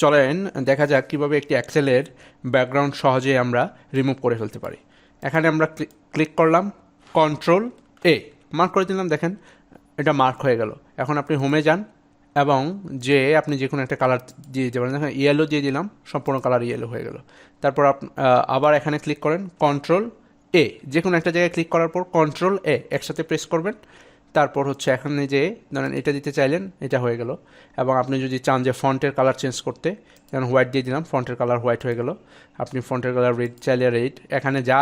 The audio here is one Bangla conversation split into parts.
চলেন দেখা যাক কীভাবে একটি এক্সেলের ব্যাকগ্রাউন্ড সহজে আমরা রিমুভ করে ফেলতে পারি। এখানে আমরা ক্লিক করলাম, কন্ট্রোল এ মার্ক করে দিলাম, দেখেন এটা মার্ক হয়ে গেল। এখন আপনি হোমে যান এবং যে আপনি যে কোনো একটা কালার দিয়ে দিতে পারেন, দেখেন ইয়েলো দিয়ে দিলাম, সম্পূর্ণ কালার ইয়েলো হয়ে গেল। তারপর আবার এখানে ক্লিক করেন, কন্ট্রোল এ, যে কোনো একটা জায়গায় ক্লিক করার পর কন্ট্রোল এ একসাথে প্রেস করবেন। তারপর হচ্ছে এখানে যে ধরেন এটা দিতে চাইলেন, এটা হয়ে গেল। এবং আপনি যদি চান যে ফন্টের কালার চেঞ্জ করতে, যেমন হোয়াইট দিয়ে দিলাম, ফন্টের কালার হোয়াইট হয়ে গেল। আপনি ফন্টের কালার রেড চাইলে রেড, এখানে যা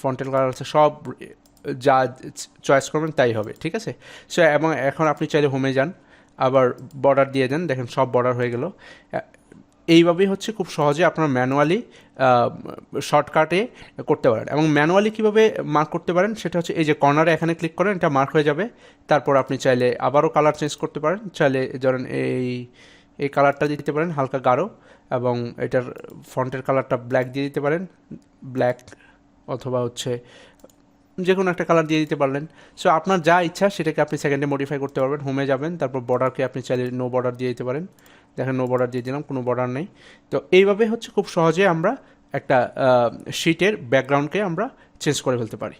ফন্টের কালার আছে সব যা চয়েস করবেন তাই হবে, ঠিক আছে। সো এবং এখন আপনি চাইলে হোমে যান, আবার বর্ডার দিয়ে দেন, দেখেন সব বর্ডার হয়ে গেল। এইভাবেই হচ্ছে খুব সহজে আপনারা ম্যানুয়ালি শর্টকাটে করতে পারেন। এবং ম্যানুয়ালি কীভাবে মার্ক করতে পারেন সেটা হচ্ছে এই যে কর্নারে এখানে ক্লিক করেন, এটা মার্ক হয়ে যাবে। তারপর আপনি চাইলে আবারও কালার চেঞ্জ করতে পারেন, চাইলে ধরেন এই কালারটা দিতে পারেন হালকা গাঢ়, এবং এটার ফন্টের কালারটা ব্ল্যাক দিয়ে দিতে পারেন, ব্ল্যাক, অথবা হচ্ছে যে কোনো একটা কালার দিয়ে দিতে পারলেন। সো আপনার যা ইচ্ছা সেটাকে আপনি সেকেন্ডে মডিফাই করতে পারবেন। হোমে যাবেন, তারপর বর্ডারকে আপনি চাইলে নো বর্ডার দিয়ে দিতে পারেন, দেখেন নো বর্ডার দিয়ে দিলাম, কোনো বর্ডার নেই। তো এইভাবে হচ্ছে খুব সহজে আমরা একটা শিটের ব্যাকগ্রাউন্ডকে আমরা চেঞ্জ করে ফেলতে পারি।